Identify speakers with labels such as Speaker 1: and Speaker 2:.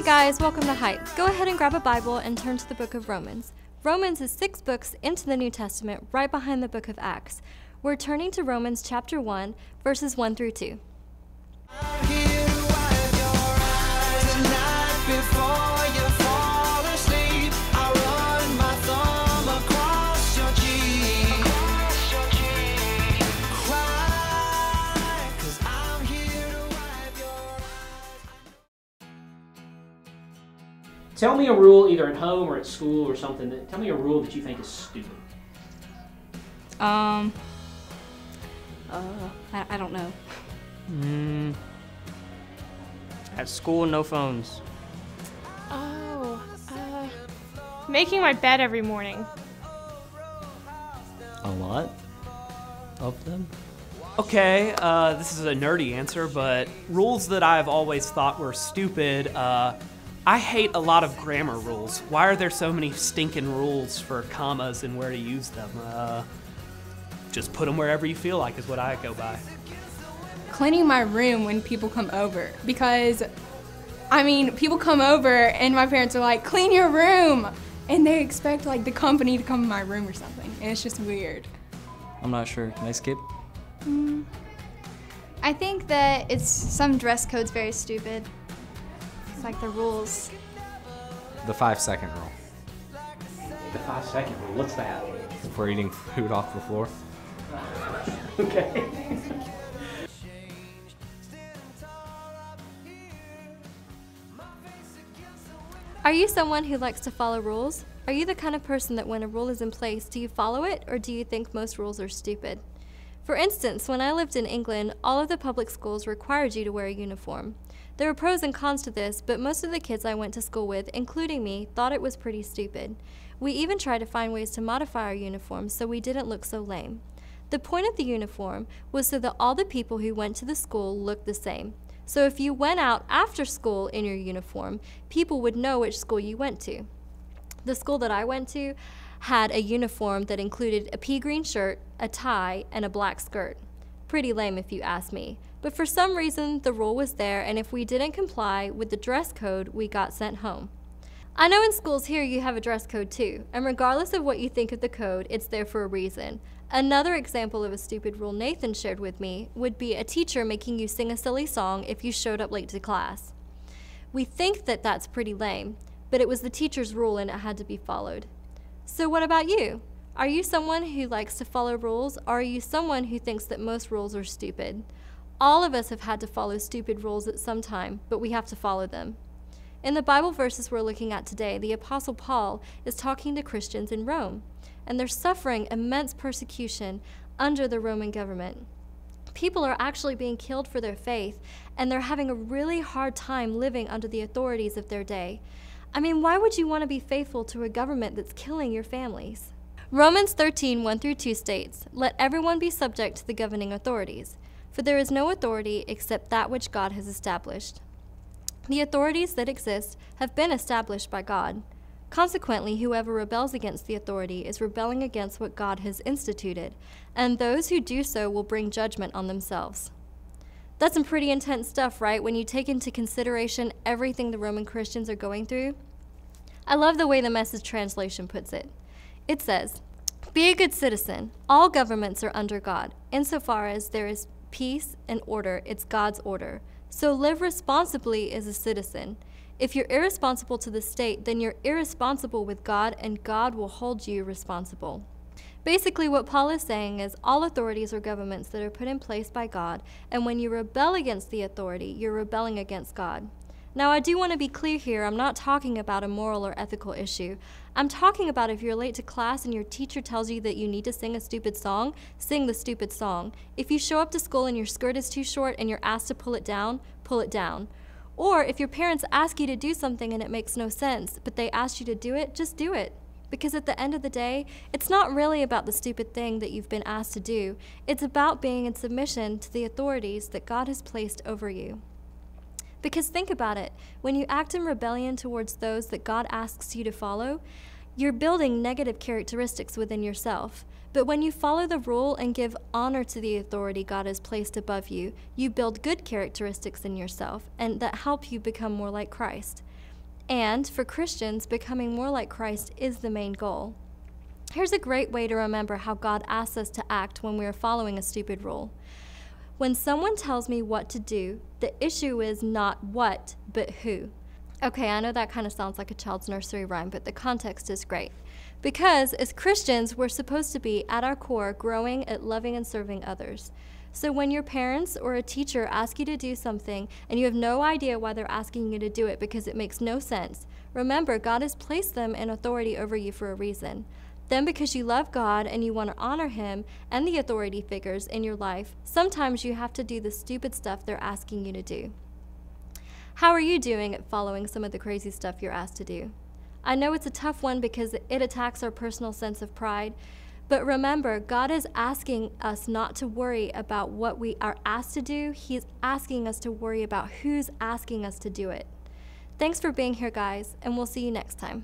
Speaker 1: Hey guys, welcome to Hype. Go ahead and grab a Bible and turn to the book of Romans. Romans is 6 books into the New Testament, right behind the book of Acts. We're turning to Romans chapter 1, verses 1 through 2.
Speaker 2: Tell me a rule, either at home or at school or something. Tell me a rule that you think is stupid.
Speaker 3: I don't know.
Speaker 4: At school, no phones.
Speaker 5: Making my bed every morning.
Speaker 6: A lot of them?
Speaker 4: Okay, this is a nerdy answer, but rules that I've always thought were stupid, I hate a lot of grammar rules. Why are there so many stinking rules for commas and where to use them? Just put them wherever you feel like is what I go by.
Speaker 3: Cleaning my room when people come over, because, people come over and my parents are like, clean your room! And they expect, the company to come in my room or something, and it's just weird.
Speaker 6: I'm not sure. Can I skip?
Speaker 7: I think that some dress code's very stupid. It's like the rules.
Speaker 6: The 5-second rule.
Speaker 2: The 5-second rule, what's that?
Speaker 6: If we're eating food off the floor.
Speaker 2: Okay.
Speaker 1: Are you someone who likes to follow rules? Are you the kind of person that when a rule is in place, do you follow it, or do you think most rules are stupid? For instance, when I lived in England, all of the public schools required you to wear a uniform. There were pros and cons to this, but most of the kids I went to school with, including me, thought it was pretty stupid. We even tried to find ways to modify our uniforms so we didn't look so lame. The point of the uniform was so that all the people who went to the school looked the same. So if you went out after school in your uniform, people would know which school you went to. The school that I went to had a uniform that included a pea green shirt, a tie, and a black skirt. Pretty lame if you ask me. But for some reason, the rule was there, and if we didn't comply with the dress code, we got sent home. I know in schools here you have a dress code too, and regardless of what you think of the code, it's there for a reason. Another example of a stupid rule Nathan shared with me would be a teacher making you sing a silly song if you showed up late to class. We think that that's pretty lame, but it was the teacher's rule and it had to be followed. So what about you? Are you someone who likes to follow rules, or are you someone who thinks that most rules are stupid? All of us have had to follow stupid rules at some time, but we have to follow them. In the Bible verses we're looking at today, the Apostle Paul is talking to Christians in Rome, and they're suffering immense persecution under the Roman government. People are actually being killed for their faith, and they're having a really hard time living under the authorities of their day. Why would you want to be faithful to a government that's killing your families? Romans 13, 1 through 2 states, "Let everyone be subject to the governing authorities, for there is no authority except that which God has established. The authorities that exist have been established by God. Consequently, whoever rebels against the authority is rebelling against what God has instituted, and those who do so will bring judgment on themselves." That's some pretty intense stuff, right, when you take into consideration everything the Roman Christians are going through? I love the way the Message translation puts it. It says, "Be a good citizen. All governments are under God. Insofar as there is peace and order, it's God's order. So live responsibly as a citizen. If you're irresponsible to the state, then you're irresponsible with God, and God will hold you responsible." Basically, what Paul is saying is all authorities are governments that are put in place by God, and when you rebel against the authority, you're rebelling against God. Now, I do want to be clear here, I'm not talking about a moral or ethical issue. I'm talking about if you're late to class and your teacher tells you that you need to sing a stupid song, sing the stupid song. If you show up to school and your skirt is too short and you're asked to pull it down, pull it down. Or if your parents ask you to do something and it makes no sense, but they ask you to do it, just do it. Because at the end of the day, it's not really about the stupid thing that you've been asked to do. It's about being in submission to the authorities that God has placed over you. Because think about it, when you act in rebellion towards those that God asks you to follow, you're building negative characteristics within yourself. But when you follow the rule and give honor to the authority God has placed above you, you build good characteristics in yourself and that help you become more like Christ. And for Christians, becoming more like Christ is the main goal. Here's a great way to remember how God asks us to act when we are following a stupid rule. When someone tells me what to do, the issue is not what, but who. Okay, I know that kind of sounds like a child's nursery rhyme, but the context is great. Because as Christians, we're supposed to be, at our core, growing at loving and serving others. So when your parents or a teacher ask you to do something and you have no idea why they're asking you to do it because it makes no sense, remember God has placed them in authority over you for a reason. Then because you love God and you want to honor Him and the authority figures in your life, sometimes you have to do the stupid stuff they're asking you to do. How are you doing at following some of the crazy stuff you're asked to do? I know it's a tough one because it attacks our personal sense of pride, but remember, God is asking us not to worry about what we are asked to do. He's asking us to worry about who's asking us to do it. Thanks for being here, guys, and we'll see you next time.